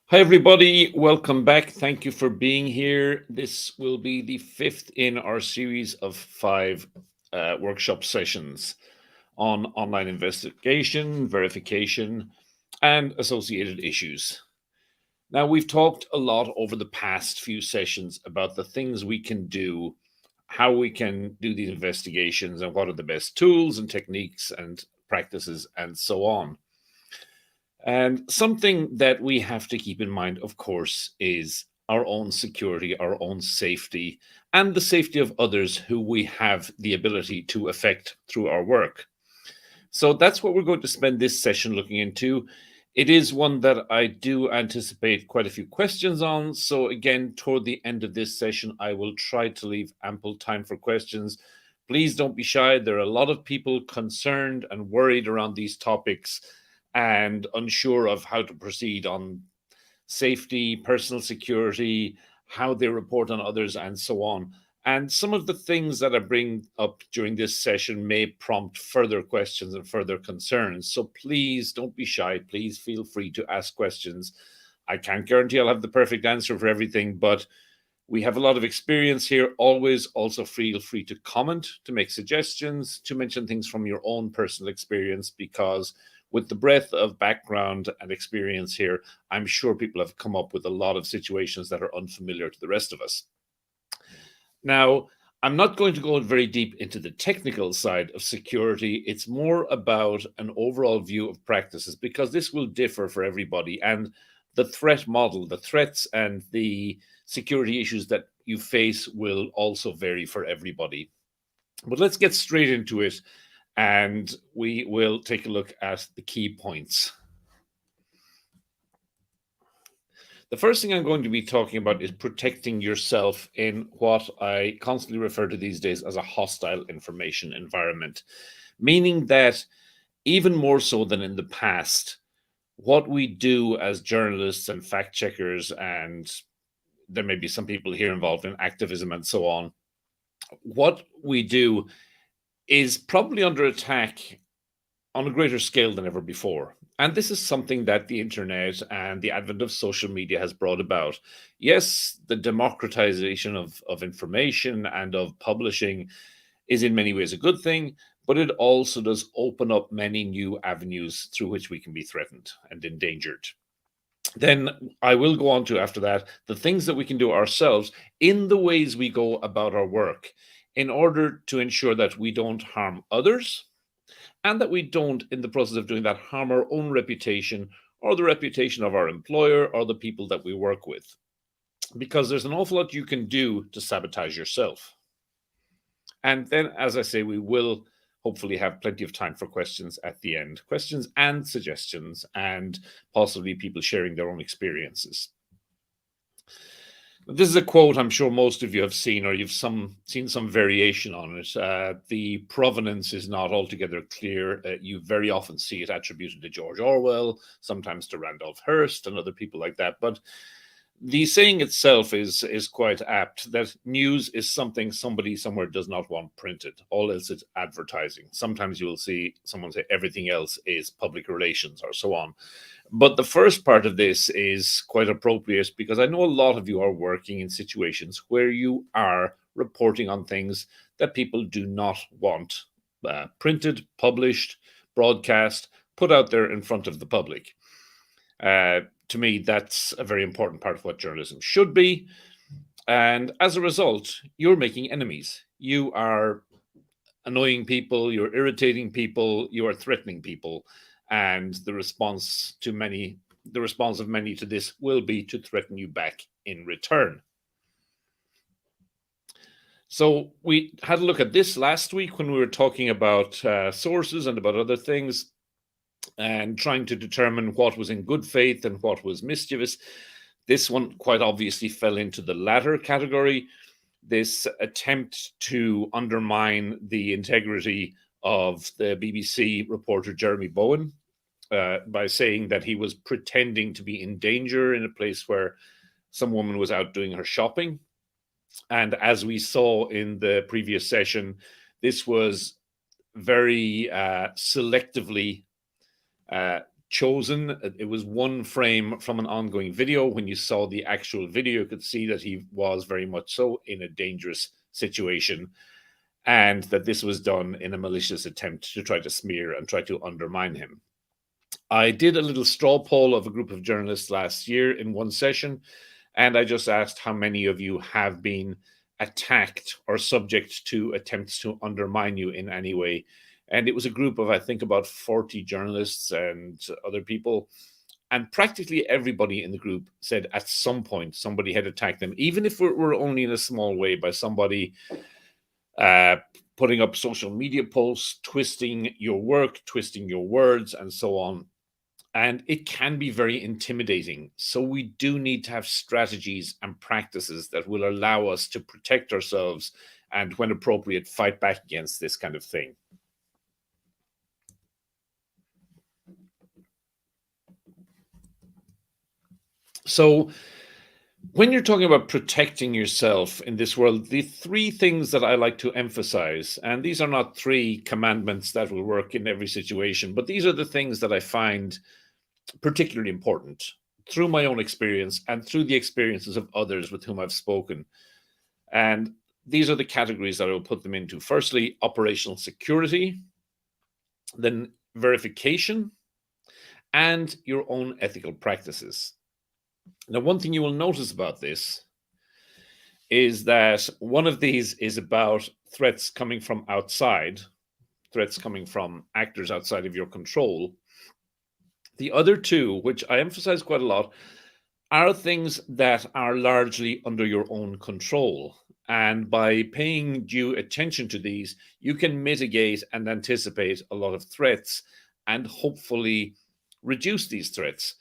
Hi, everybody. Welcome back. Thank you for being here. This will be the fifth in our series of five workshop sessions on online investigation, verification, and associated issues. Now, we've talked a lot over the past few sessions about the things we can do, how we can do these investigations, and what are the best tools and techniques and practices, and so on. And something that we have to keep in mind, of course, is our own security, our own safety, and the safety of others who we have the ability to affect through our work. So that's what we're going to spend this session looking into. It is one that I do anticipate quite a few questions on. So, again, toward the end of this session, I will try to leave ample time for questions. Please don't be shy. There are a lot of people concerned and worried around these topics and unsure of how to proceed on safety, personal security, how they report on others, and so on. And some of the things that I bring up during this session may prompt further questions and further concerns. So please don't be shy. Please feel free to ask questions. I can't guarantee I'll have the perfect answer for everything, but we have a lot of experience here. Always also feel free to comment, to make suggestions, to mention things from your own personal experience, because with the breadth of background and experience here, I'm sure people have come up with a lot of situations that are unfamiliar to the rest of us. Now, I'm not going to go very deep into the technical side of security. It's more about an overall view of practices because this will differ for everybody. And the threat model, the threats and the security issues that you face will also vary for everybody. But let's get straight into it and we will take a look at the key points. The first thing I'm going to be talking about is protecting yourself in what I constantly refer to these days as a hostile information environment, meaning that even more so than in the past, what we do as journalists and fact checkers, and there may be some people here involved in activism and so on, what we do is probably under attack on a greater scale than ever before. And this is something that the internet and the advent of social media has brought about. Yes, the democratization of information and of publishing is in many ways a good thing, but it also does open up many new avenues through which we can be threatened and endangered. Then I will go on to, after that, the things that we can do ourselves in the ways we go about our work in order to ensure that we don't harm others and that we don't, in the process of doing that, harm our own reputation or the reputation of our employer or the people that we work with. Because there's an awful lot you can do to sabotage yourself. And then, as I say, we will hopefully have plenty of time for questions at the end, questions and suggestions, and possibly people sharing their own experiences. This is a quote I'm sure most of you have seen, or you've seen some variation on it. The provenance is not altogether clear. You very often see it attributed to George Orwell, sometimes to Randolph Hearst and other people like that. But the saying itself is quite apt, that news is something somebody somewhere does not want printed. All else is advertising. Sometimes you will see someone say everything else is public relations or so on. But the first part of this is quite appropriate because I know a lot of you are working in situations where you are reporting on things that people do not want printed, published, broadcast, put out there in front of the public. To me, that's a very important part of what journalism should be. And as a result, you're making enemies. You are annoying people, you're irritating people, you are threatening people. And the response of many to this will be to threaten you back in return. So we had a look at this last week when we were talking about sources and about other things and trying to determine what was in good faith and what was mischievous. This one quite obviously fell into the latter category. This attempt to undermine the integrity of the BBC reporter Jeremy Bowen by saying that he was pretending to be in danger in a place where some woman was out doing her shopping. And as we saw in the previous session, this was very selectively chosen. It was one frame from an ongoing video. When you saw the actual video, you could see that he was very much so in a dangerous situation, and that this was done in a malicious attempt to try to smear and try to undermine him. I did a little straw poll of a group of journalists last year in one session, and I just asked how many of you have been attacked or subject to attempts to undermine you in any way. And it was a group of, I think, about 40 journalists and other people. And practically everybody in the group said at some point somebody had attacked them, even if it were only in a small way, by somebody putting up social media posts, twisting your work, twisting your words, and so on. And it can be very intimidating. So we do need to have strategies and practices that will allow us to protect ourselves and, when appropriate, fight back against this kind of thing. So when you're talking about protecting yourself in this world, the three things that I like to emphasize, and these are not three commandments that will work in every situation, but these are the things that I find particularly important through my own experience and through the experiences of others with whom I've spoken. And these are the categories that I will put them into. Firstly, operational security, then verification, and your own ethical practices. Now, one thing you will notice about this is that one of these is about threats coming from outside, threats coming from actors outside of your control. The other two, which I emphasize quite a lot, are things that are largely under your own control. And by paying due attention to these, you can mitigate and anticipate a lot of threats and hopefully reduce these threats.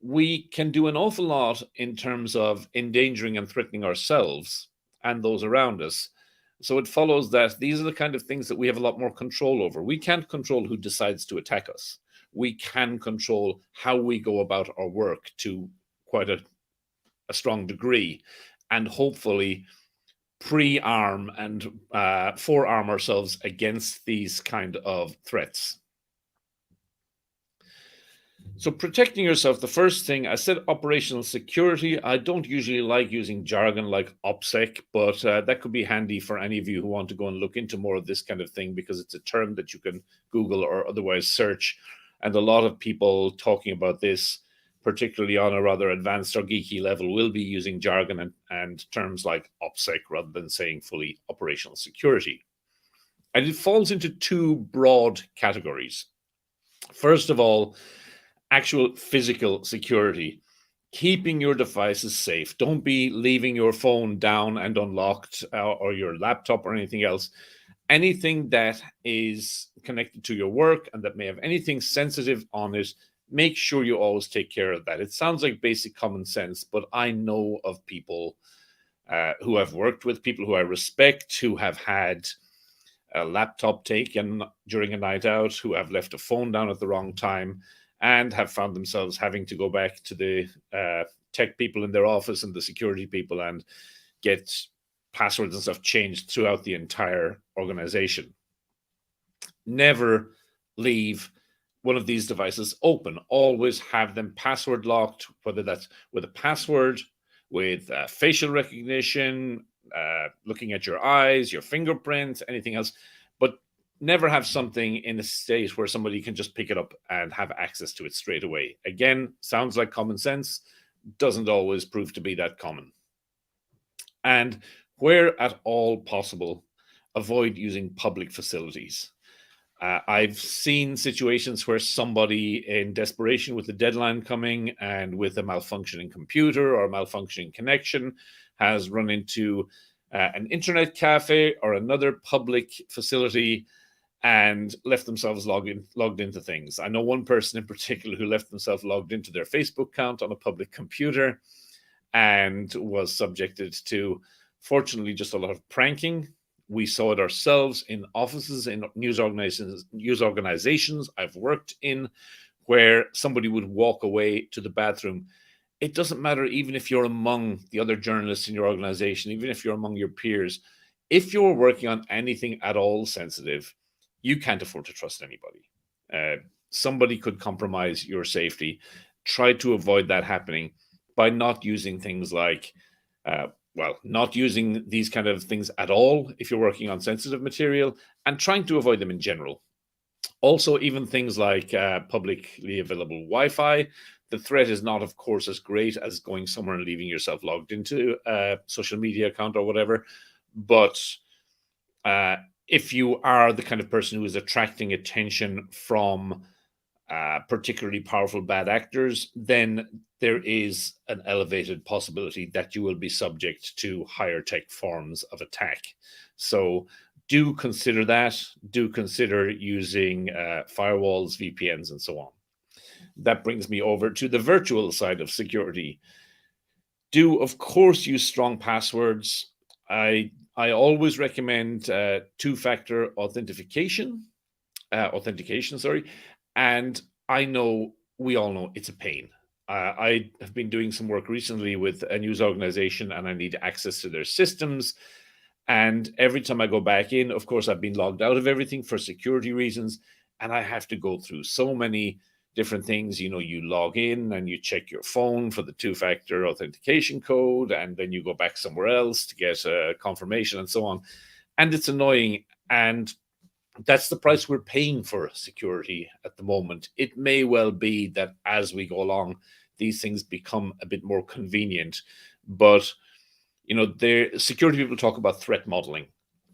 We can do an awful lot in terms of endangering and threatening ourselves and those around us. So it follows that these are the kind of things that we have a lot more control over. We can't control who decides to attack us. We can control how we go about our work to quite a strong degree, and hopefully pre-arm and forearm ourselves against these kind of threats. So protecting yourself, the first thing, I said operational security. I don't usually like using jargon like OPSEC, but that could be handy for any of you who want to go and look into more of this kind of thing, because it's a term that you can Google or otherwise search. And a lot of people talking about this, particularly on a rather advanced or geeky level, will be using jargon and terms like OPSEC rather than saying fully operational security. And it falls into two broad categories. First of all, actual physical security, keeping your devices safe. Don't be leaving your phone down and unlocked, or your laptop or anything else. Anything that is connected to your work and that may have anything sensitive on it, make sure you always take care of that. It sounds like basic common sense, but I know of people who I've worked with, people who I respect, who have had a laptop taken during a night out, who have left a phone down at the wrong time, and have found themselves having to go back to the tech people in their office and the security people and get passwords and stuff changed throughout the entire organization. Never leave one of these devices open. Always have them password locked, whether that's with a password, with facial recognition, looking at your eyes, your fingerprints, anything else. But never have something in a state where somebody can just pick it up and have access to it straight away. Again, sounds like common sense, doesn't always prove to be that common. And where at all possible, avoid using public facilities. I've seen situations where somebody in desperation with the deadline coming and with a malfunctioning computer or a malfunctioning connection has run into an internet cafe or another public facility and left themselves logged into things. I know one person in particular who left themselves logged into their Facebook account on a public computer and was subjected to, fortunately, just a lot of pranking. We saw it ourselves in offices, in news organizations I've worked in, where somebody would walk away to the bathroom. It doesn't matter, even if you're among the other journalists in your organization, even if you're among your peers, if you're working on anything at all sensitive, you can't afford to trust anybody. somebody could compromise your safety. Try to avoid that happening by not using things like, not using these kind of things at all if you're working on sensitive material, and trying to avoid them in general. Also, even things like publicly available Wi-Fi, the threat is not, of course, as great as going somewhere and leaving yourself logged into a social media account or whatever. But if you are the kind of person who is attracting attention from particularly powerful bad actors, then there is an elevated possibility that you will be subject to higher tech forms of attack. So do consider that. Do consider using firewalls, VPNs, and so on. That brings me over to the virtual side of security. Do, of course, use strong passwords. I always recommend two-factor authentication, and I know, we all know, it's a pain. I have been doing some work recently with a news organization, and I need access to their systems. And every time I go back in, of course, I've been logged out of everything for security reasons, and I have to go through so many different things. You log in and you check your phone for the two-factor authentication code, and then you go back somewhere else to get a confirmation and so on. And it's annoying. And that's the price we're paying for security at the moment. It may well be that as we go along, these things become a bit more convenient. But, the security people talk about threat modeling.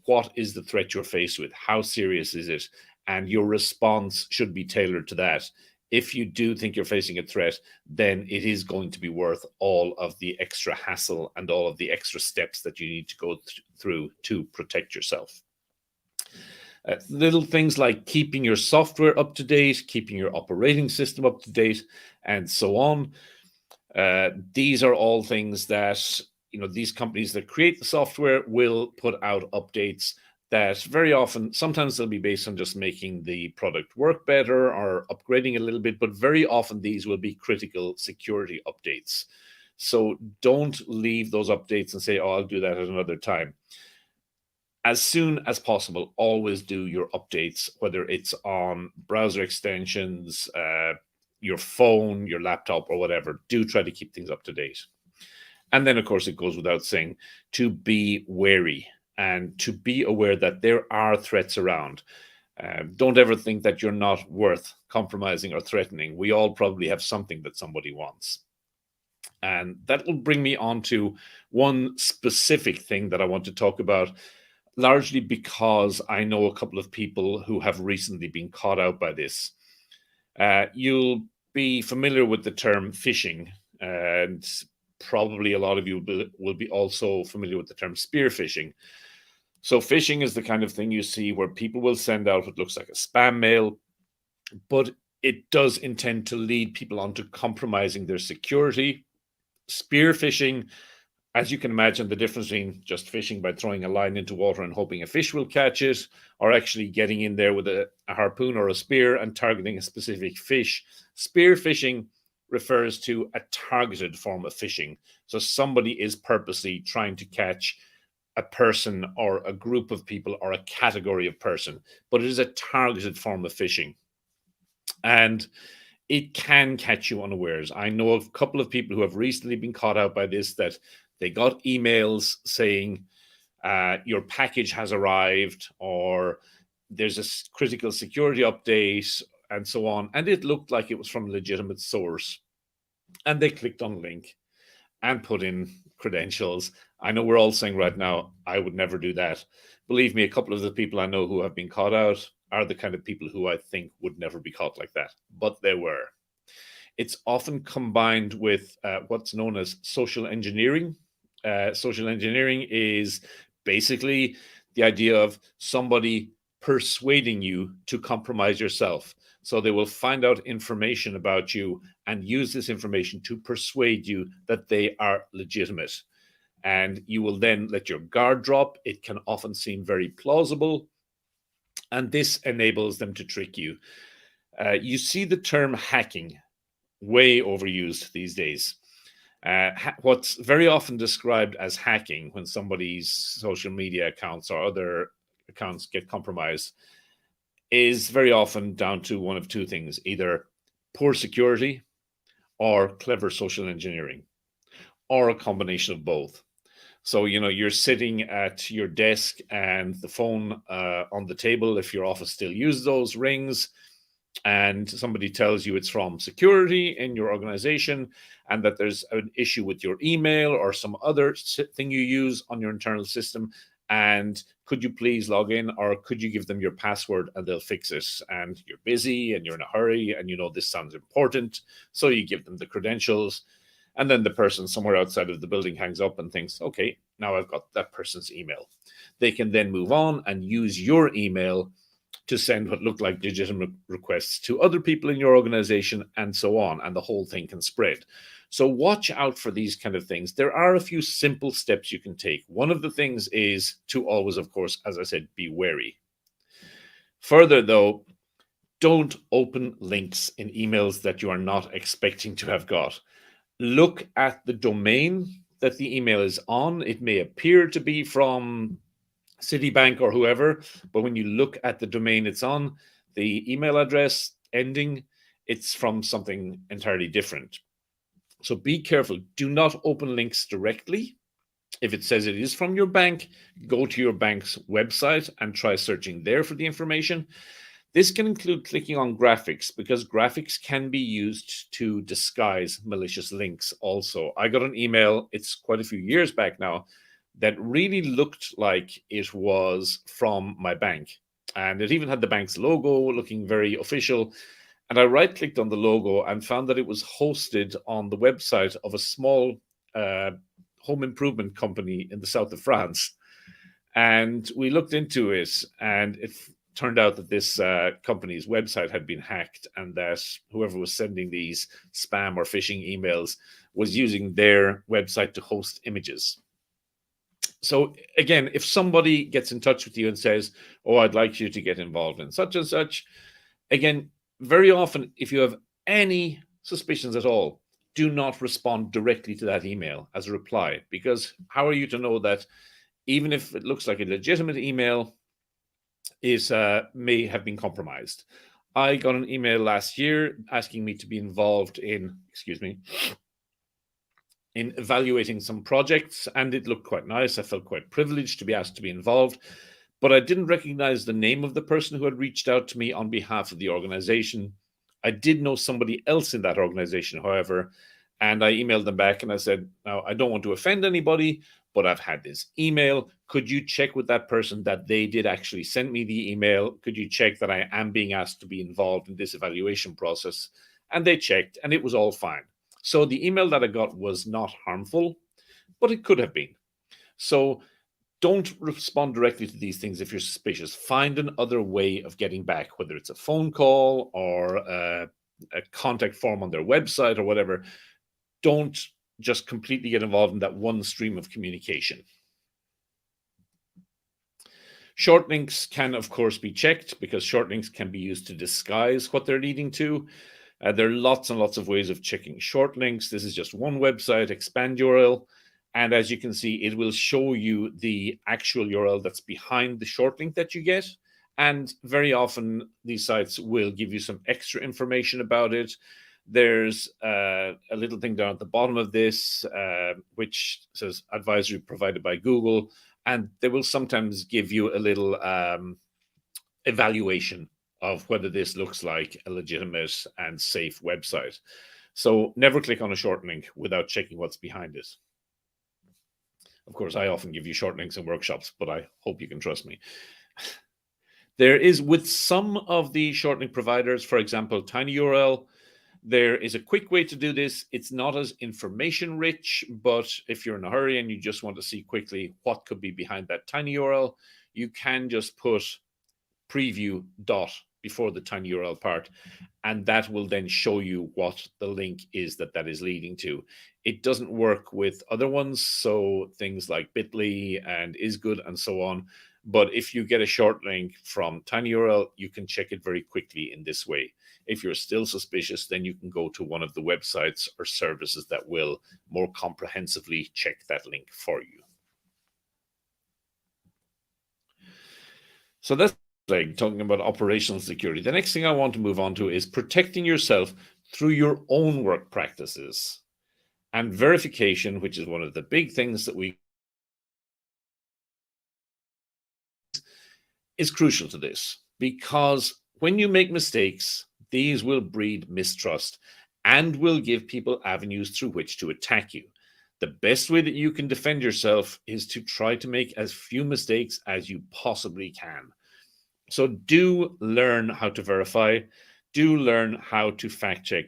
What is the threat you're faced with? How serious is it? And your response should be tailored to that. If you do think you're facing a threat, then it is going to be worth all of the extra hassle and all of the extra steps that you need to go through to protect yourself. Little things like keeping your software up to date, keeping your operating system up to date, and so on. These are all things that, these companies that create the software will put out updates that very often, sometimes they'll be based on just making the product work better or upgrading a little bit, but very often these will be critical security updates. So don't leave those updates and say, oh, I'll do that at another time. As soon as possible, always do your updates, whether it's on browser extensions, your phone, your laptop, or whatever. Do try to keep things up to date. And then, of course, it goes without saying to be wary and to be aware that there are threats around. Don't ever think that you're not worth compromising or threatening. We all probably have something that somebody wants. And that will bring me on to one specific thing that I want to talk about, largely because I know a couple of people who have recently been caught out by this. You'll be familiar with the term phishing, and probably a lot of you will be also familiar with the term spear phishing. So phishing is the kind of thing you see where people will send out what looks like a spam mail, but it does intend to lead people on to compromising their security. Spear phishing, as you can imagine, the difference between just fishing by throwing a line into water and hoping a fish will catch it, or actually getting in there with a harpoon or a spear and targeting a specific fish. Spear fishing refers to a targeted form of fishing. So somebody is purposely trying to catch a person or a group of people or a category of person, but it is a targeted form of fishing. And it can catch you unawares. I know of a couple of people who have recently been caught out by this, that they got emails saying your package has arrived, or there's a critical security update, and so on. And it looked like it was from a legitimate source. And they clicked on a link and put in credentials. I know we're all saying right now, I would never do that. Believe me, a couple of the people I know who have been caught out are the kind of people who I think would never be caught like that, but they were. It's often combined with what's known as social engineering. Social engineering is basically the idea of somebody persuading you to compromise yourself. So they will find out information about you and use this information to persuade you that they are legitimate. And you will then let your guard drop. It can often seem very plausible, and this enables them to trick you. You see the term hacking way overused these days. What's very often described as hacking when somebody's social media accounts or other accounts get compromised is very often down to one of two things: either poor security or clever social engineering, or a combination of both. So, you're sitting at your desk and the phone on the table, if your office still uses those, rings, and somebody tells you it's from security in your organization and that there's an issue with your email or some other thing you use on your internal system. And could you please log in, or could you give them your password and they'll fix it? And you're busy and you're in a hurry and this sounds important. So you give them the credentials. And then the person somewhere outside of the building hangs up and thinks, okay, now I've got that person's email. They can then move on and use your email to send what look like legitimate requests to other people in your organization, and so on, and the whole thing can spread. So watch out for these kind of things. There are a few simple steps you can take. One of the things is to always, of course, as I said, be wary. Further, though, don't open links in emails that you are not expecting to have got. Look at the domain that the email is on. It may appear to be from Citibank or whoever, but when you look at the domain it's on, the email address ending, it's from something entirely different. So be careful. Do not open links directly. If it says it is from your bank, go to your bank's website and try searching there for the information. This can include clicking on graphics, because graphics can be used to disguise malicious links also. I got an email, it's quite a few years back now, that really looked like it was from my bank. And it even had the bank's logo looking very official. And I right-clicked on the logo and found that it was hosted on the website of a small home improvement company in the south of France. And we looked into it, and it turned out that this company's website had been hacked, and that whoever was sending these spam or phishing emails was using their website to host images. So again, if somebody gets in touch with you and says, oh, I'd like you to get involved in such and such, again, very often, if you have any suspicions at all, do not respond directly to that email as a reply, because how are you to know that even if it looks like a legitimate email, is may have been compromised? I got an email last year asking me to be involved in, in evaluating some projects, and it looked quite nice. I felt quite privileged to be asked to be involved, but I didn't recognize the name of the person who had reached out to me on behalf of the organization. I did know somebody else in that organization, however, and I emailed them back and I said, now, I don't want to offend anybody, but I've had this email. Could you check with that person that they did actually send me the email? Could you check that I am being asked to be involved in this evaluation process? And they checked, and it was all fine. So the email that I got was not harmful, but it could have been. So don't respond directly to these things if you're suspicious. Find another way of getting back, whether it's a phone call or a contact form on their website or whatever. Don't just completely get involved in that one stream of communication. Short links can, of course, be checked, because short links can be used to disguise what they're leading to. There are lots and lots of ways of checking short links. This is just one website, Expand URL. And as you can see, it will show you the actual URL that's behind the short link that you get. And very often, these sites will give you some extra information about it. There's a little thing down at the bottom of this, which says advisory provided by Google. And they will sometimes give you a little evaluation of whether this looks like a legitimate and safe website. So never click on a short link without checking what's behind it. Of course, I often give you short links in workshops, but I hope you can trust me. There is, with some of the short link providers, for example, TinyURL, there is a quick way to do this. It's not as information rich, but if you're in a hurry and you just want to see quickly what could be behind that TinyURL, you can just put preview dot before the TinyURL part, and that will then show you what the link is that is leading to. It doesn't work with other ones, so things like Bitly and IsGood and so on. But if you get a short link from TinyURL, you can check it very quickly in this way. If you're still suspicious, then you can go to one of the websites or services that will more comprehensively check that link for you. So that's like talking about operational security. The next thing I want to move on to is protecting yourself through your own work practices and verification, which is one of the big things that we is crucial to this, because when you make mistakes, these will breed mistrust and will give people avenues through which to attack you. The best way that you can defend yourself is to try to make as few mistakes as you possibly can. So do learn how to verify, do learn how to fact check,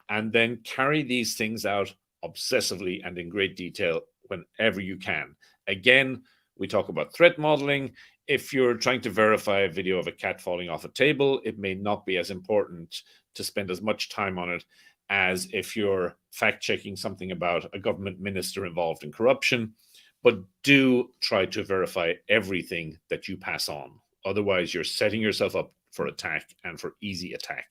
and then carry these things out obsessively and in great detail whenever you can. Again, we talk about threat modeling. If you're trying to verify a video of a cat falling off a table, it may not be as important to spend as much time on it as if you're fact checking something about a government minister involved in corruption. But do try to verify everything that you pass on. Otherwise, you're setting yourself up for attack and for easy attack.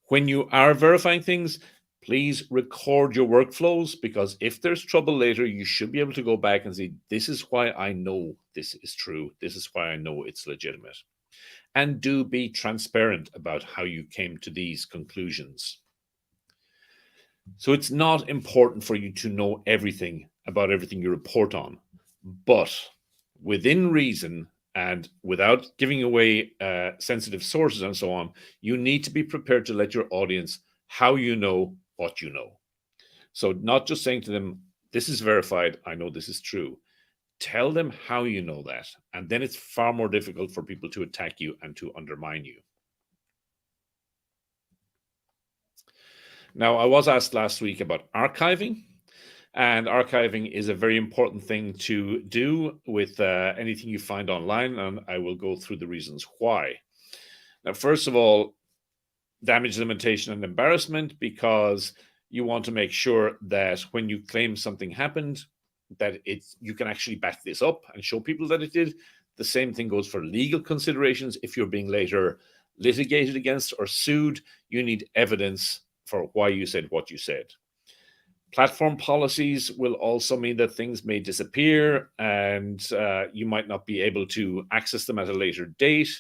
When you are verifying things, please record your workflows, because if there's trouble later, you should be able to go back and say, this is why I know this is true. This is why I know it's legitimate. And do be transparent about how you came to these conclusions. So it's not important for you to know everything about everything you report on, but within reason and without giving away sensitive sources and so on, you need to be prepared to let your audience how you know what you know. So not just saying to them, this is verified, I know this is true. Tell them how you know that, and then it's far more difficult for people to attack you and to undermine you. Now, I was asked last week about archiving, and archiving is a very important thing to do with anything you find online, and I will go through the reasons why. Now, first of all, damage limitation and embarrassment, because you want to make sure that when you claim something happened, that you can actually back this up and show people that it did. The same thing goes for legal considerations. If you're being later litigated against or sued, you need evidence for why you said what you said. Platform policies will also mean that things may disappear and you might not be able to access them at a later date.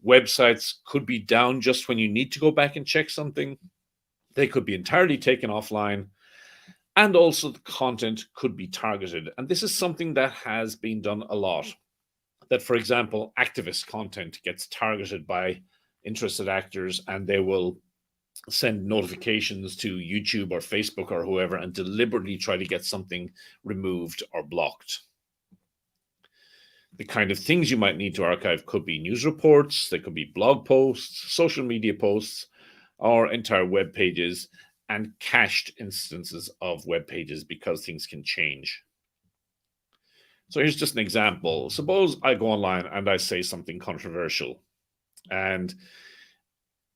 Websites could be down just when you need to go back and check something. They could be entirely taken offline. And also the content could be targeted. And this is something that has been done a lot. That, for example, activist content gets targeted by interested actors, and they will send notifications to YouTube or Facebook or whoever and deliberately try to get something removed or blocked. The kind of things you might need to archive could be news reports, they could be blog posts, social media posts, or entire web pages, and cached instances of web pages, because things can change. So here's just an example. Suppose I go online and I say something controversial, and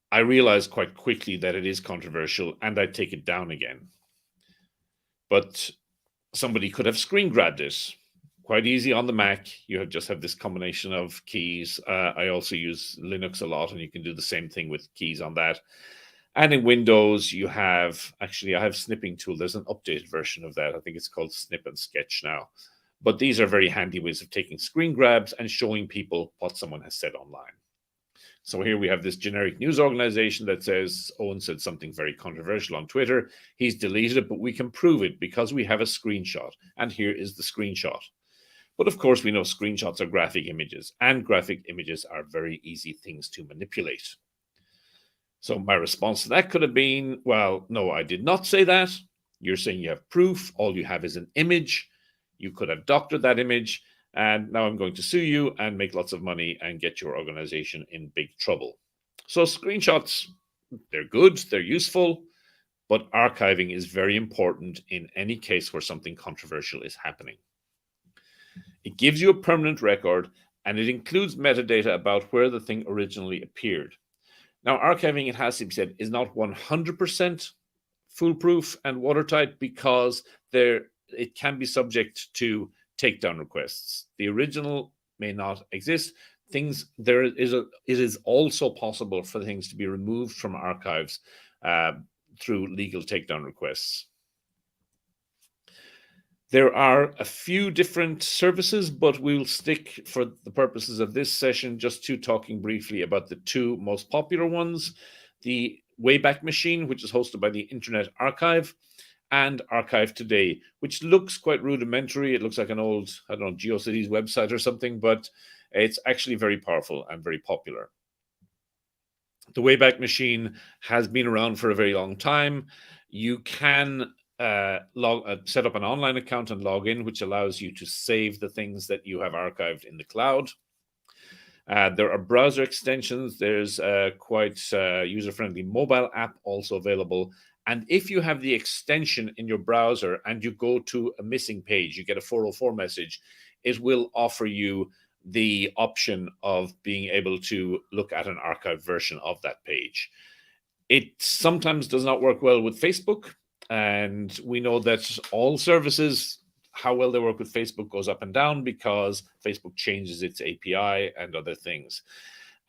I realize quite quickly that it is controversial, and I take it down again. But somebody could have screen grabbed it. Quite easy on the Mac. You just have this combination of keys. I also use Linux a lot, and you can do the same thing with keys on that. And in Windows, you have, actually, I have Snipping Tool. There's an updated version of that. I think it's called Snip and Sketch now. But these are very handy ways of taking screen grabs and showing people what someone has said online. So here we have this generic news organization that says, Owen said something very controversial on Twitter. He's deleted it, but we can prove it because we have a screenshot. And here is the screenshot. But of course, we know screenshots are graphic images, and graphic images are very easy things to manipulate. So my response to that could have been, well, no, I did not say that. You're saying you have proof. All you have is an image. You could have doctored that image. And now I'm going to sue you and make lots of money and get your organization in big trouble. So screenshots, they're good, they're useful, but archiving is very important in any case where something controversial is happening. It gives you a permanent record, and it includes metadata about where the thing originally appeared. Now, archiving, it has to be said, is not 100% foolproof and watertight, because it can be subject to takedown requests. The original may not exist. It is also possible for things to be removed from archives through legal takedown requests. There are a few different services, but we'll stick for the purposes of this session just to talking briefly about the two most popular ones, the Wayback Machine, which is hosted by the Internet Archive, and Archive Today, which looks quite rudimentary. It looks like an old, I don't know, GeoCities website or something, but it's actually very powerful and very popular. The Wayback Machine has been around for a very long time. You can set up an online account and log in, which allows you to save the things that you have archived in the cloud. There are browser extensions. There's a quite user-friendly mobile app also available. And if you have the extension in your browser and you go to a missing page, you get a 404 message, it will offer you the option of being able to look at an archived version of that page. It sometimes does not work well with Facebook. And we know that all services, how well they work with Facebook goes up and down because Facebook changes its API and other things.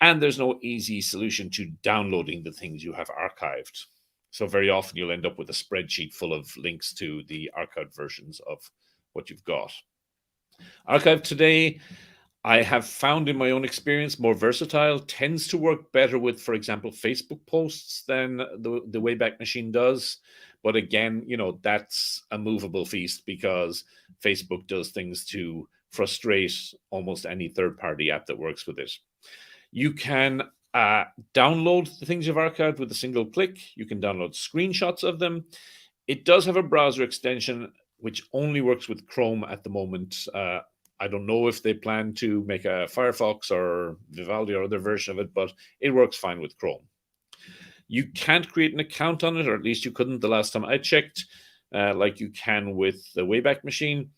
And there's no easy solution to downloading the things you have archived. So very often you'll end up with a spreadsheet full of links to the archived versions of what you've got. Archive Today, I have found in my own experience, more versatile, tends to work better with, for example, Facebook posts than the Wayback Machine does. But again, that's a movable feast because Facebook does things to frustrate almost any third-party app that works with it. You can download the things you've archived with a single click. You can download screenshots of them. It does have a browser extension which only works with Chrome at the moment. I don't know if they plan to make a Firefox or Vivaldi or other version of it, but it works fine with Chrome. You can't create an account on it, or at least you couldn't the last time I checked, like you can with the Wayback Machine.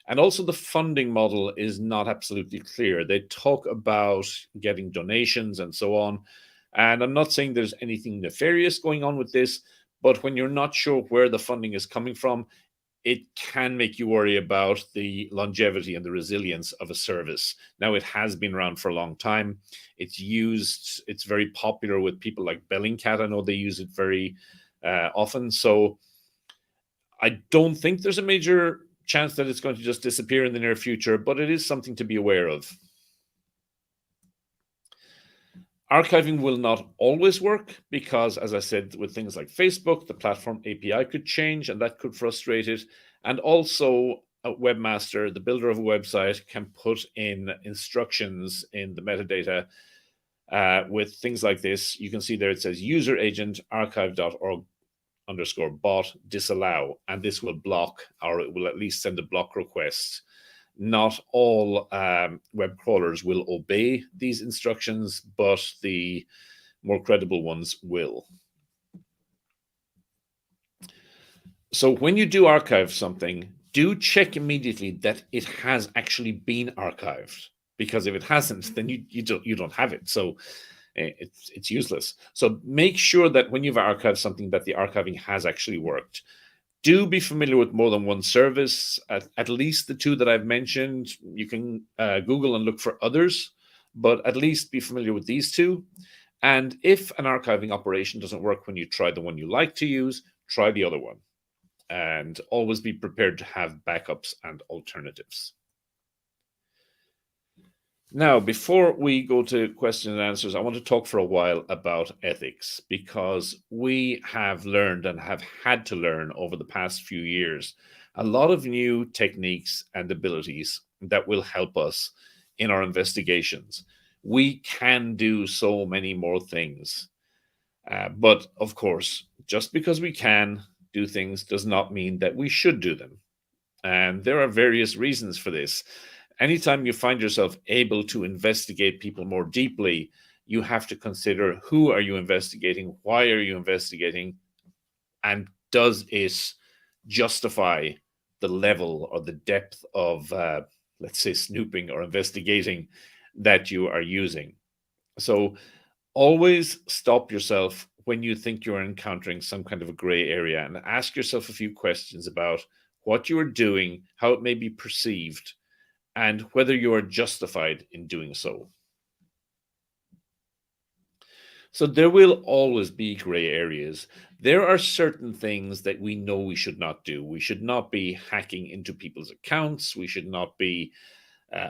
And also the funding model is not absolutely clear. They talk about getting donations and so on. And I'm not saying there's anything nefarious going on with this, but when you're not sure where the funding is coming from, it can make you worry about the longevity and the resilience of a service. Now, it has been around for a long time. It's very popular with people like Bellingcat. I know they use it very often. So I don't think there's a major chance that it's going to just disappear in the near future, but it is something to be aware of. Archiving will not always work because, as I said, with things like Facebook, the platform API could change and that could frustrate it. And also, a webmaster, the builder of a website, can put in instructions in the metadata with things like this. You can see there it says user agent archive.org_bot disallow, and this will block, or it will at least send a block request. Not all web crawlers will obey these instructions, but the more credible ones will. So when you do archive something, do check immediately that it has actually been archived, because if it hasn't, then you don't have it. So it's useless. So make sure that when you've archived something, that the archiving has actually worked. Do be familiar with more than one service, at least the two that I've mentioned. You can Google and look for others, but at least be familiar with these two. And if an archiving operation doesn't work when you try the one you like to use, try the other one. And always be prepared to have backups and alternatives. Now, before we go to questions and answers, I want to talk for a while about ethics, because we have learned and have had to learn over the past few years a lot of new techniques and abilities that will help us in our investigations. We can do so many more things. But of course, just because we can do things does not mean that we should do them. And there are various reasons for this. Anytime you find yourself able to investigate people more deeply, you have to consider, who are you investigating? Why are you investigating? And does it justify the level or the depth of, let's say, snooping or investigating that you are using? So always stop yourself when you think you're encountering some kind of a gray area and ask yourself a few questions about what you are doing, how it may be perceived, and whether you are justified in doing so. So there will always be gray areas. There are certain things that we know we should not do. We should not be hacking into people's accounts. We should not be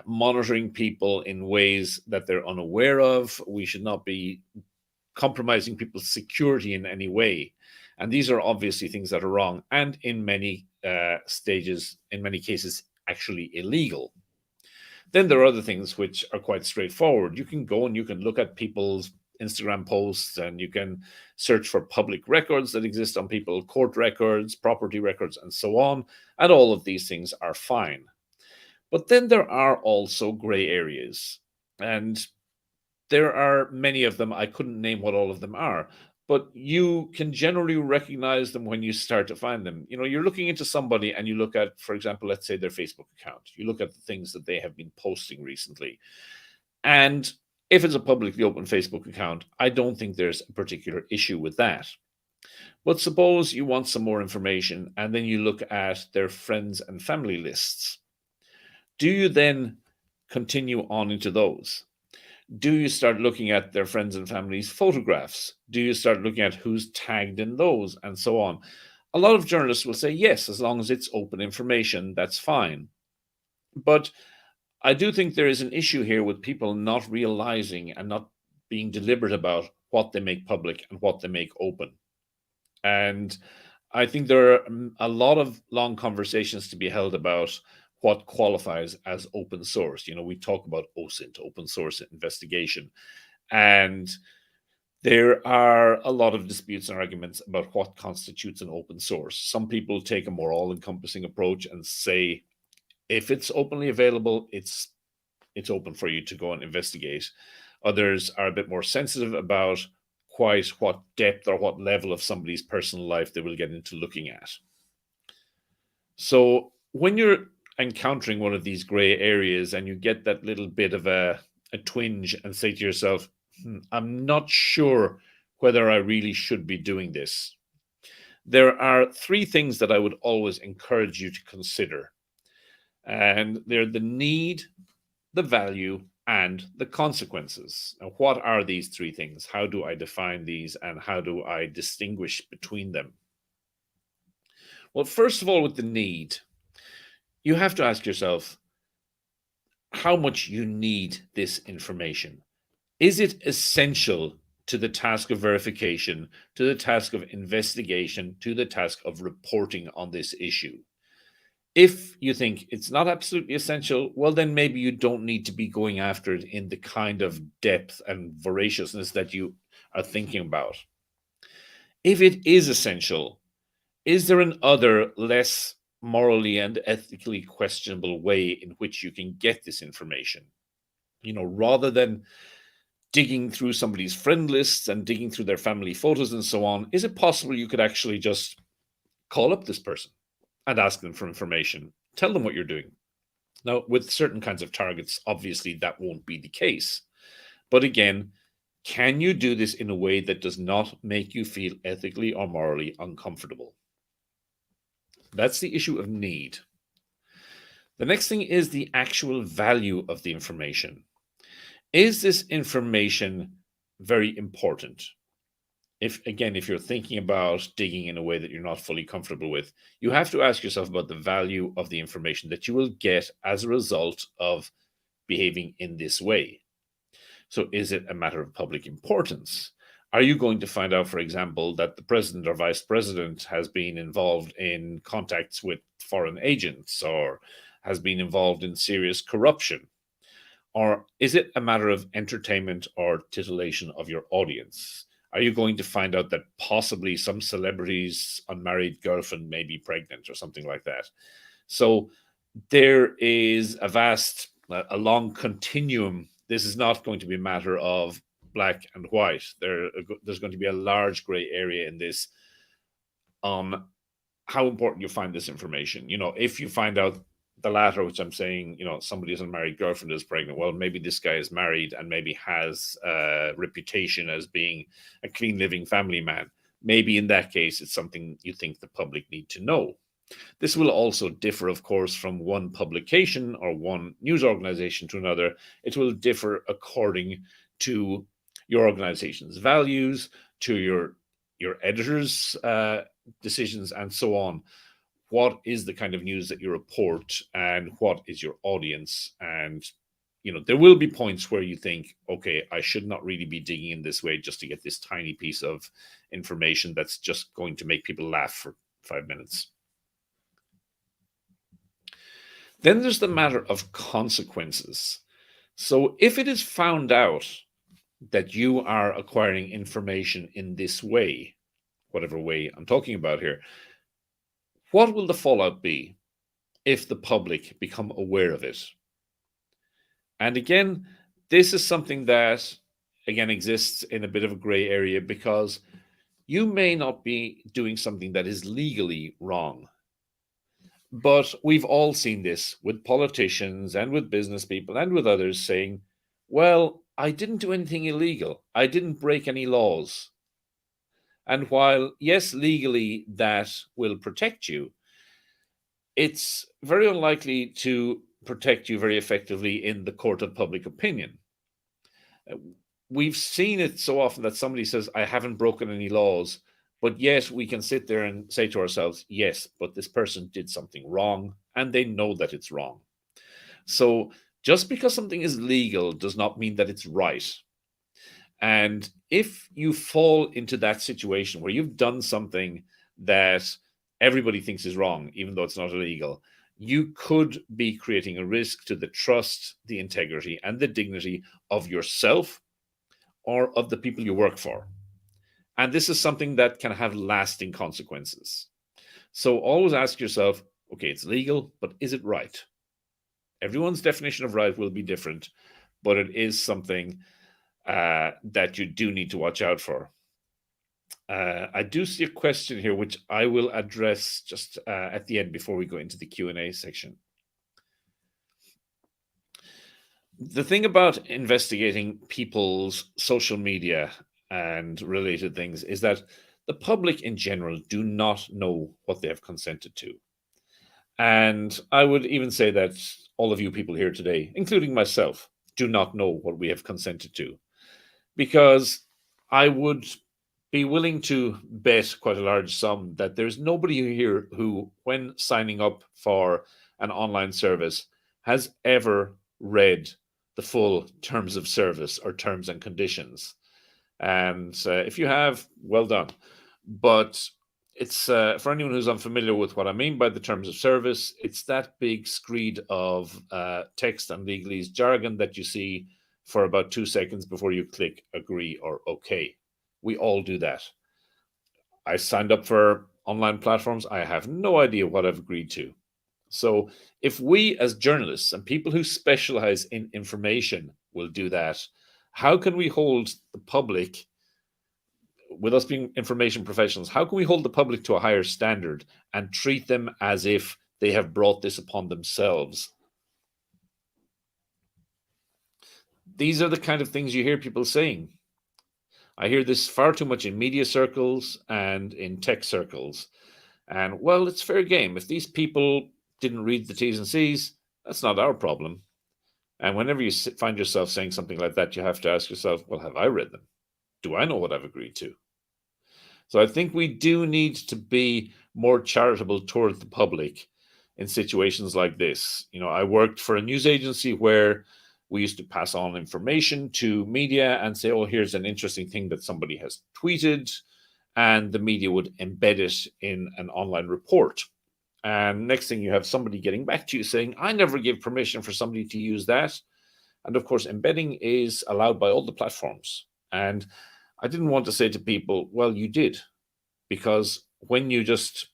monitoring people in ways that they're unaware of. We should not be compromising people's security in any way. And these are obviously things that are wrong and in many stages, in many cases, actually illegal. Then there are other things which are quite straightforward. You can go and you can look at people's Instagram posts and you can search for public records that exist on people, court records, property records, and so on. And all of these things are fine. But then there are also gray areas. And there are many of them. I couldn't name what all of them are, but you can generally recognize them when you start to find them. You're looking into somebody and you look at, for example, let's say their Facebook account. You look at the things that they have been posting recently. And if it's a publicly open Facebook account, I don't think there's a particular issue with that. But suppose you want some more information and then you look at their friends and family lists. Do you then continue on into those? Do you start looking at their friends and family's photographs? Do you start looking at who's tagged in those and so on? A lot of journalists will say, yes, as long as it's open information, that's fine. But I do think there is an issue here with people not realizing and not being deliberate about what they make public and what they make open. And I think there are a lot of long conversations to be held about what qualifies as open source. We talk about OSINT, open source investigation, and there are a lot of disputes and arguments about what constitutes an open source. Some people take a more all-encompassing approach and say, if it's openly available, it's open for you to go and investigate. Others are a bit more sensitive about quite what depth or what level of somebody's personal life they will get into looking at. So when you're encountering one of these gray areas and you get that little bit of a twinge and say to yourself, I'm not sure whether I really should be doing this, there are three things that I would always encourage you to consider. And they're the need, the value, and the consequences. Now, what are these three things? How do I define these and how do I distinguish between them? Well, first of all, with the need, you have to ask yourself how much you need this information. Is it essential to the task of verification, to the task of investigation, to the task of reporting on this issue? If you think it's not absolutely essential, well, then maybe you don't need to be going after it in the kind of depth and voraciousness that you are thinking about. If it is essential, is there an other, less morally and ethically questionable way in which you can get this information? Rather than digging through somebody's friend lists and digging through their family photos and so on, is it possible you could actually just call up this person and ask them for information? Tell them what you're doing. Now, with certain kinds of targets, obviously that won't be the case. But again, can you do this in a way that does not make you feel ethically or morally uncomfortable? That's the issue of need. The next thing is the actual value of the information. Is this information very important? If you're thinking about digging in a way that you're not fully comfortable with, you have to ask yourself about the value of the information that you will get as a result of behaving in this way. So is it a matter of public importance? Are you going to find out, for example, that the president or vice president has been involved in contacts with foreign agents or has been involved in serious corruption? Or is it a matter of entertainment or titillation of your audience? Are you going to find out that possibly some celebrity's unmarried girlfriend may be pregnant or something like that? So there is a long continuum. This is not going to be a matter of black and white. There's going to be a large gray area in this on how important you find this information. If you find out the latter, which I'm saying, somebody's unmarried girlfriend is pregnant, well, maybe this guy is married and maybe has a reputation as being a clean living family man. Maybe in that case, it's something you think the public need to know. This will also differ, of course, from one publication or one news organization to another. It will differ according to your organization's values, to your editors' decisions, and so on. What is the kind of news that you report, and what is your audience? And there will be points where you think, okay, I should not really be digging in this way just to get this tiny piece of information that's just going to make people laugh for 5 minutes. Then there's the matter of consequences. So if it is found out that you are acquiring information in this way, whatever way I'm talking about here, what will the fallout be if the public become aware of it? And again, this is something that, again, exists in a bit of a gray area, because you may not be doing something that is legally wrong. But we've all seen this with politicians and with business people and with others saying, well, I didn't do anything illegal. I didn't break any laws. And while, yes, legally that will protect you, it's very unlikely to protect you very effectively in the court of public opinion. We've seen it so often that somebody says, I haven't broken any laws, but yet we can sit there and say to ourselves, yes, but this person did something wrong, and they know that it's wrong. So just because something is legal does not mean that it's right. And if you fall into that situation where you've done something that everybody thinks is wrong, even though it's not illegal, you could be creating a risk to the trust, the integrity, and the dignity of yourself or of the people you work for. And this is something that can have lasting consequences. So always ask yourself, okay, it's legal, but is it right? Everyone's definition of right will be different, but it is something that you do need to watch out for. I do see a question here, which I will address just at the end before we go into the Q&A section. The thing about investigating people's social media and related things is that the public in general do not know what they have consented to. And I would even say that all of you people here today, including myself, do not know what we have consented to. Because I would be willing to bet quite a large sum that there's nobody here who, when signing up for an online service, has ever read the full terms of service or terms and conditions. And if you have, well done. But it's for anyone who's unfamiliar with what I mean by the terms of service, it's that big screed of text and legalese jargon that you see for about 2 seconds before you click agree or okay. We all do that. I signed up for online platforms. I have no idea what I've agreed to. So if we as journalists and people who specialize in information will do that, how can we hold the public, with us being information professionals, how can we hold the public to a higher standard and treat them as if they have brought this upon themselves? These are the kind of things you hear people saying. I hear this far too much in media circles and in tech circles. And, well, it's fair game. If these people didn't read the T's and C's, that's not our problem. And whenever you find yourself saying something like that, you have to ask yourself, well, have I read them? Do I know what I've agreed to? So I think we do need to be more charitable towards the public in situations like this. I worked for a news agency where we used to pass on information to media and say, oh, here's an interesting thing that somebody has tweeted. And the media would embed it in an online report. And next thing you have somebody getting back to you saying, I never gave permission for somebody to use that. And of course, embedding is allowed by all the platforms. And I didn't want to say to people, well, you did. Because when you just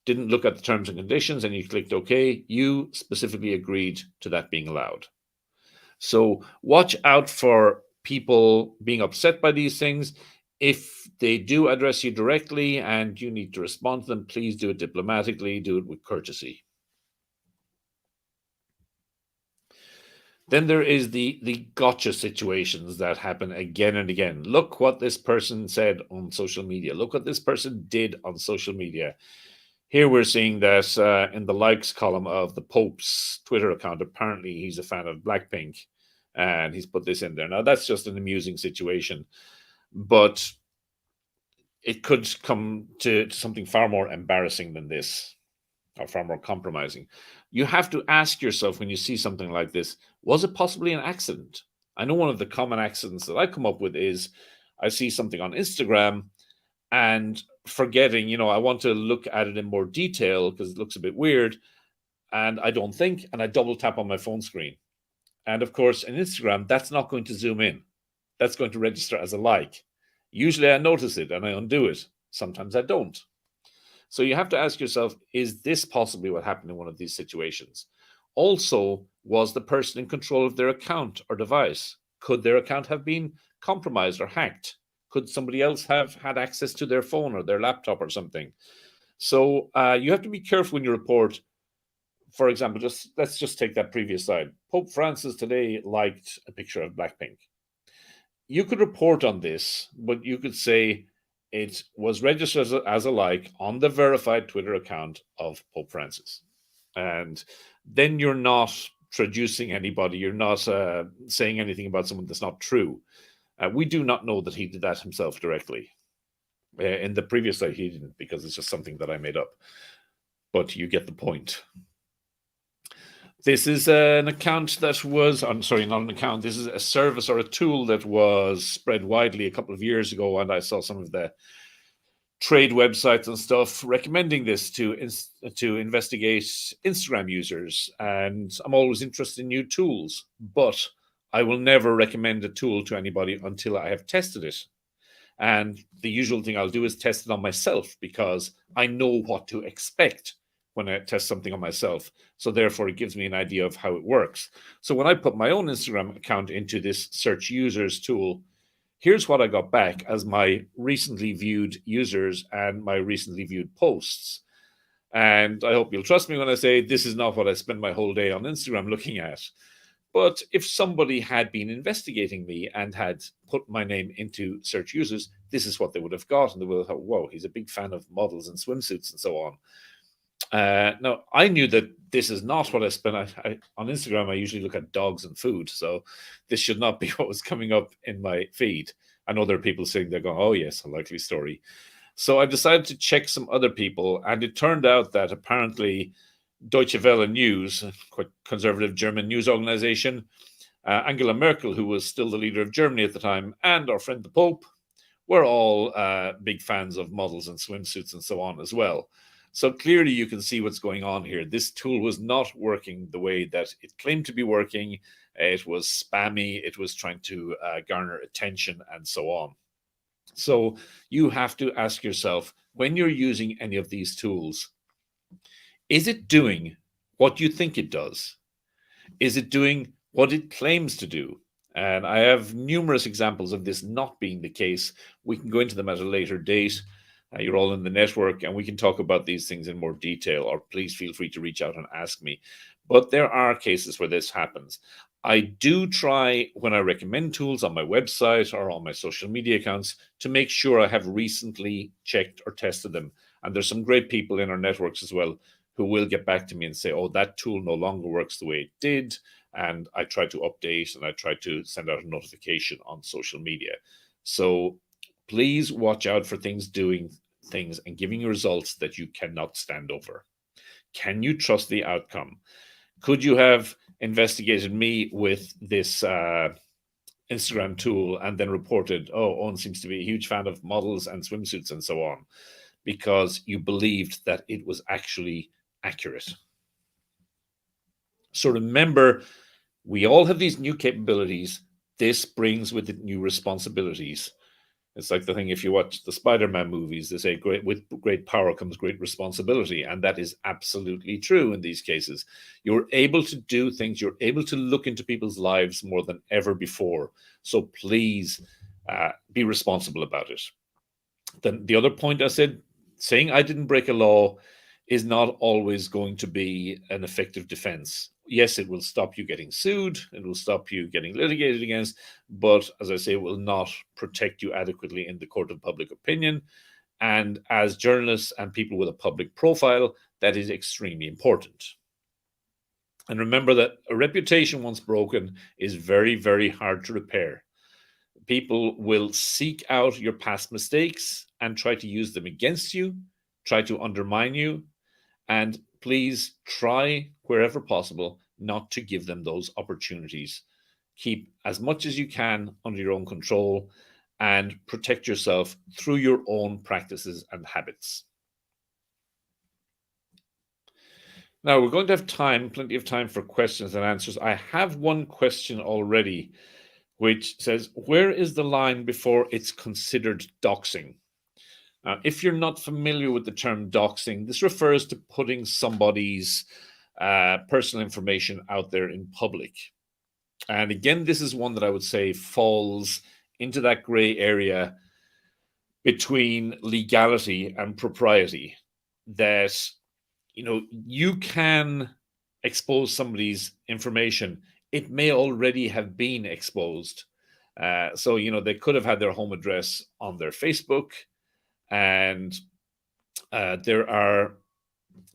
didn't look at the terms and conditions and you clicked OK, you specifically agreed to that being allowed. So watch out for people being upset by these things. If they do address you directly and you need to respond to them, please do it diplomatically, do it with courtesy. Then there is the gotcha situations that happen again and again. Look what this person said on social media. Look what this person did on social media. Here we're seeing that in the likes column of the Pope's Twitter account, apparently he's a fan of Blackpink. and he's put this in there. Now, that's just an amusing situation, but it could come to something far more embarrassing than this, or far more compromising. You have to ask yourself when you see something like this, was it possibly an accident? I know one of the common accidents that I come up with is I see something on Instagram and forgetting, I want to look at it in more detail because it looks a bit weird. And I don't think, and I double tap on my phone screen. And of course, in Instagram, that's not going to zoom in. That's going to register as a like. Usually I notice it and I undo it. Sometimes I don't. So you have to ask yourself, is this possibly what happened in one of these situations? Also, was the person in control of their account or device? Could their account have been compromised or hacked? Could somebody else have had access to their phone or their laptop or something? So you have to be careful when you report. For example, let's just take that previous slide. Pope Francis today liked a picture of Blackpink. You could report on this, but you could say it was registered as a like on the verified Twitter account of Pope Francis. And then you're not traducing anybody. You're not saying anything about someone that's not true. We do not know that he did that himself directly. In the previous slide, he didn't, because it's just something that I made up. But you get the point. This is an account that was, I'm sorry, not an account. This is a service or a tool that was spread widely a couple of years ago, and I saw some of the trade websites and stuff recommending this to investigate Instagram users. And I'm always interested in new tools, but I will never recommend a tool to anybody until I have tested it. And the usual thing I'll do is test it on myself because I know what to expect when I test something on myself. So therefore, it gives me an idea of how it works. So when I put my own Instagram account into this search users tool, here's what I got back as my recently viewed users and my recently viewed posts. And I hope you'll trust me when I say this is not what I spend my whole day on Instagram looking at. But if somebody had been investigating me and had put my name into search users, this is what they would have got. And they would have thought, whoa, he's a big fan of models and swimsuits and so on. Now, I knew that this is not what I spend. On Instagram, I usually look at dogs and food. So this should not be what was coming up in my feed. I know there are people saying they're going, oh, yes, a likely story. So I decided to check some other people. And it turned out that apparently Deutsche Welle News, a quite conservative German news organization, Angela Merkel, who was still the leader of Germany at the time, and our friend the Pope were all big fans of models and swimsuits and so on as well. So clearly you can see what's going on here. This tool was not working the way that it claimed to be working. It was spammy. It was trying to garner attention and so on. So you have to ask yourself, when you're using any of these tools, is it doing what you think it does? Is it doing what it claims to do? And I have numerous examples of this not being the case. We can go into them at a later date. You're all in the network, and we can talk about these things in more detail, or please feel free to reach out and ask me. But there are cases where this happens. I do try, when I recommend tools on my website or on my social media accounts, to make sure I have recently checked or tested them. And there's some great people in our networks as well who will get back to me and say, oh, that tool no longer works the way it did. And I try to update and I try to send out a notification on social media. So please watch out for things doing things and giving you results that you cannot stand over. Can you trust the outcome? Could you have investigated me with this Instagram tool and then reported, oh, Owen seems to be a huge fan of models and swimsuits and so on, because you believed that it was actually accurate? So remember, we all have these new capabilities. This brings with it new responsibilities. It's like the thing, if you watch the Spider-Man movies, they say with great power comes great responsibility. And that is absolutely true in these cases. You're able to do things, you're able to look into people's lives more than ever before. So please be responsible about it. Then the other point I said, saying I didn't break a law is not always going to be an effective defense. Yes, it will stop you getting sued, it will stop you getting litigated against, but as I say, it will not protect you adequately in the court of public opinion. And as journalists and people with a public profile, that is extremely important. And remember that a reputation once broken is very, very hard to repair. People will seek out your past mistakes and try to use them against you, try to undermine you, and please try, wherever possible, not to give them those opportunities. Keep as much as you can under your own control and protect yourself through your own practices and habits. Now, we're going to have plenty of time for questions and answers. I have one question already, which says, where is the line before it's considered doxing? If you're not familiar with the term doxing, this refers to putting somebody's personal information out there in public. And again, this is one that I would say falls into that gray area between legality and propriety, that you can expose somebody's information. It may already have been exposed. So they could have had their home address on their Facebook, and there are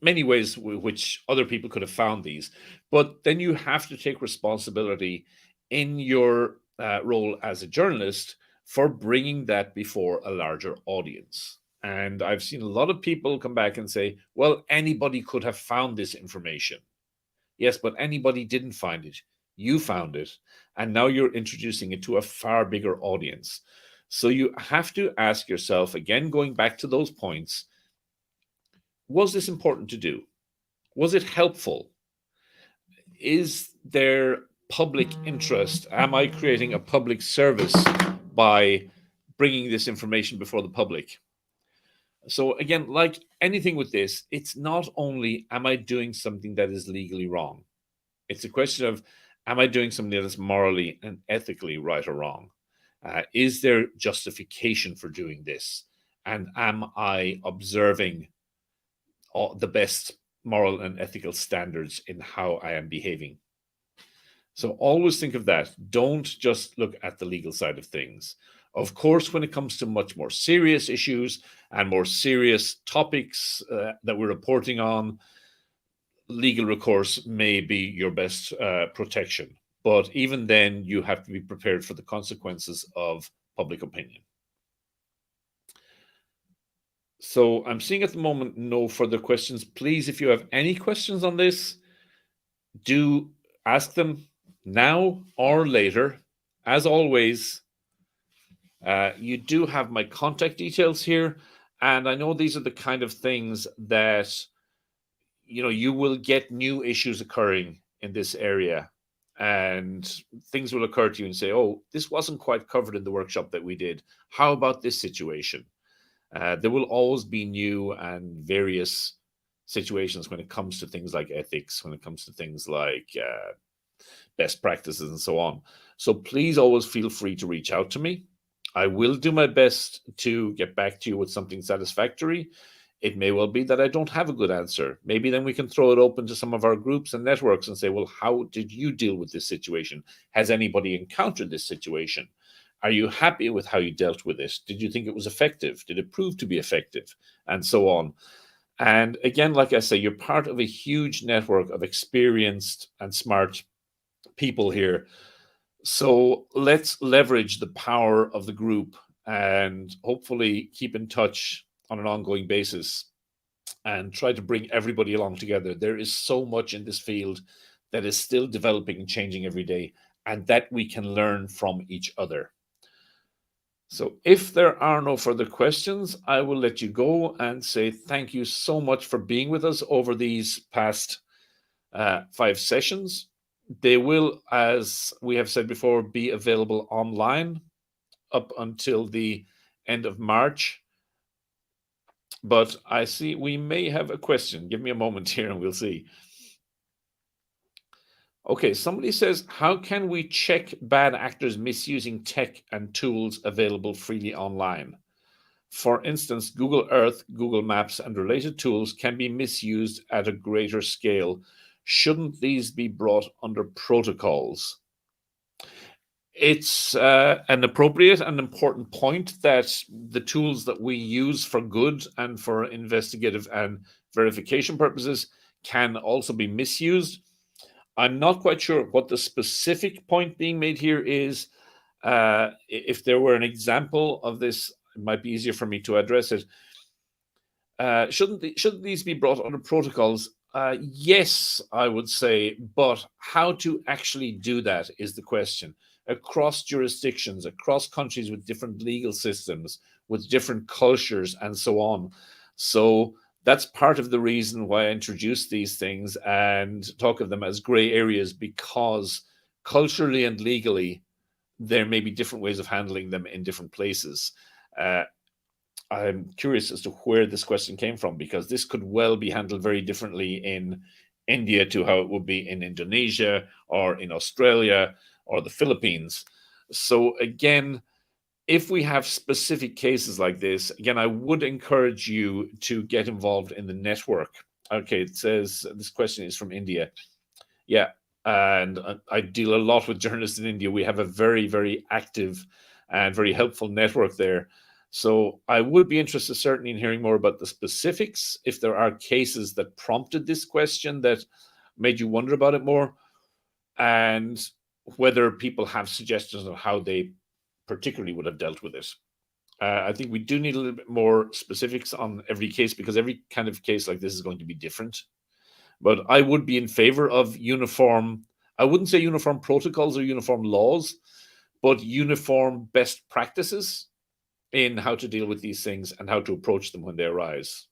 many ways which other people could have found these. But then you have to take responsibility in your role as a journalist for bringing that before a larger audience. And I've seen a lot of people come back and say, well, anybody could have found this information. Yes, but anybody didn't find it. You found it. And now you're introducing it to a far bigger audience. So you have to ask yourself, again, going back to those points, was this important to do? Was it helpful? Is there public interest? Am I creating a public service by bringing this information before the public? So again, like anything with this, it's not only am I doing something that is legally wrong? It's a question of, am I doing something that is morally and ethically right or wrong? Is there justification for doing this? And am I observing the best moral and ethical standards in how I am behaving? So always think of that. Don't just look at the legal side of things. Of course, when it comes to much more serious issues and more serious topics that we're reporting on, legal recourse may be your best protection. But even then, you have to be prepared for the consequences of public opinion. So I'm seeing at the moment no further questions. Please, if you have any questions on this, do ask them now or later. As always, you do have my contact details here. And I know these are the kind of things that, you will get new issues occurring in this area. And things will occur to you and say, oh, this wasn't quite covered in the workshop that we did. How about this situation? There will always be new and various situations when it comes to things like ethics, when it comes to things like best practices and so on. So please always feel free to reach out to me. I will do my best to get back to you with something satisfactory. It may well be that I don't have a good answer. Maybe then we can throw it open to some of our groups and networks and say, well, how did you deal with this situation? Has anybody encountered this situation? Are you happy with how you dealt with it? Did you think it was effective? Did it prove to be effective? And so on. And again, like I say, you're part of a huge network of experienced and smart people here. So let's leverage the power of the group and hopefully keep in touch on an ongoing basis and try to bring everybody along together. There is so much in this field that is still developing and changing every day, and that we can learn from each other. So if there are no further questions, I will let you go and say thank you so much for being with us over these past 5 sessions. They will, as we have said before, be available online up until the end of March. But I see we may have a question. Give me a moment here and we'll see. Okay, somebody says, how can we check bad actors misusing tech and tools available freely online? For instance, Google Earth, Google Maps, and related tools can be misused at a greater scale. Shouldn't these be brought under protocols? It's an appropriate and important point that the tools that we use for good and for investigative and verification purposes can also be misused. I'm not quite sure what the specific point being made here is. If there were an example of this, it might be easier for me to address it. Shouldn't these be brought under protocols? Yes, I would say, but how to actually do that is the question. Across jurisdictions, across countries with different legal systems, with different cultures, and so on. So that's part of the reason why I introduce these things and talk of them as gray areas, because culturally and legally, there may be different ways of handling them in different places. Uh, I'm curious as to where this question came from, because this could well be handled very differently in India to how it would be in Indonesia or in Australia or the Philippines. So, again, if we have specific cases like this, again, I would encourage you to get involved in the network. Okay, it says this question is from India. Yeah, and I deal a lot with journalists in India. We have a very, very active and very helpful network there. So I would be interested certainly in hearing more about the specifics, if there are cases that prompted this question that made you wonder about it more, and whether people have suggestions on how they particularly would have dealt with it. I think we do need a little bit more specifics on every case, because every kind of case like this is going to be different. But I would be in favor of uniform, I wouldn't say uniform protocols or uniform laws, but uniform best practices in how to deal with these things and how to approach them when they arise.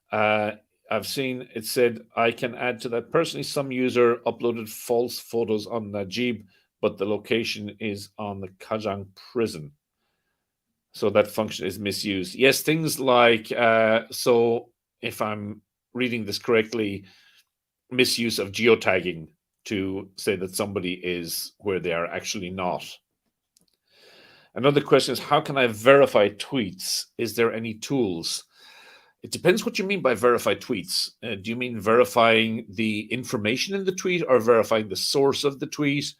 I've seen it said, I can add to that. Personally, some user uploaded false photos on Najib, but the location is on the Kajang prison. So that function is misused. Yes, things like, so if I'm reading this correctly, misuse of geotagging to say that somebody is where they are actually not. Another question is, how can I verify tweets? Is there any tools? It depends what you mean by verify tweets. Do you mean verifying the information in the tweet or verifying the source of the tweet?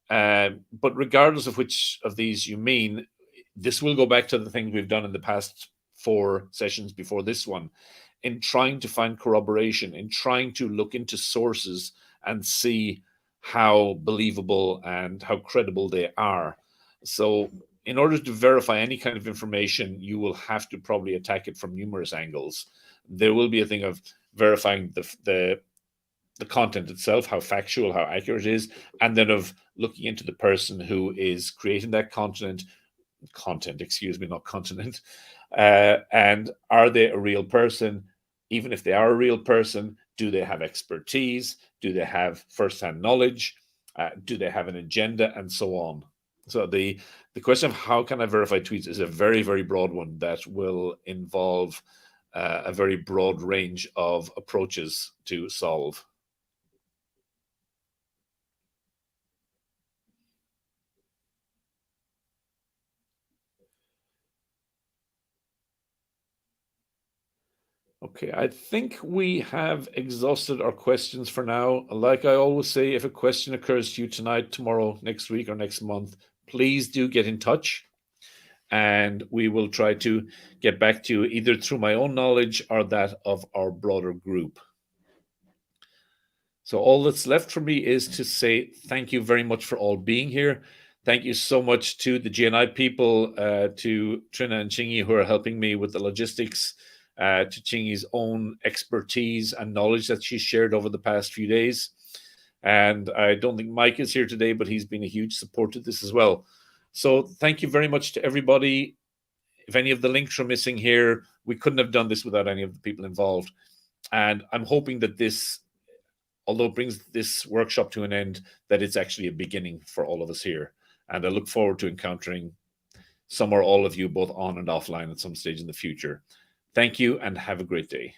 But regardless of which of these you mean, this will go back to the things we've done in the past 4 sessions before this one, in trying to find corroboration, in trying to look into sources and see how believable and how credible they are. So, in order to verify any kind of information, you will have to probably attack it from numerous angles. There will be a thing of verifying the content itself, how factual, how accurate it is, and then of looking into the person who is creating that content, excuse me, not continent, and are they a real person? Even if they are a real person, do they have expertise? Do they have first-hand knowledge? Do they have an agenda, and so on? So the question of how can I verify tweets is a very, very broad one that will involve a very broad range of approaches to solve. Okay, I think we have exhausted our questions for now. Like I always say, if a question occurs to you tonight, tomorrow, next week, or next month, please do get in touch, and we will try to get back to you either through my own knowledge or that of our broader group. So all that's left for me is to say thank you very much for all being here. Thank you so much to the GNI people, to Trina and Chingy, who are helping me with the logistics, to Chingy's own expertise and knowledge that she's shared over the past few days. And I don't think Mike is here today, but he's been a huge support to this as well. So thank you very much to everybody. If any of the links are missing here, we couldn't have done this without any of the people involved. And I'm hoping that this, although it brings this workshop to an end, that it's actually a beginning for all of us here. And I look forward to encountering some or all of you both on and offline at some stage in the future. Thank you and have a great day.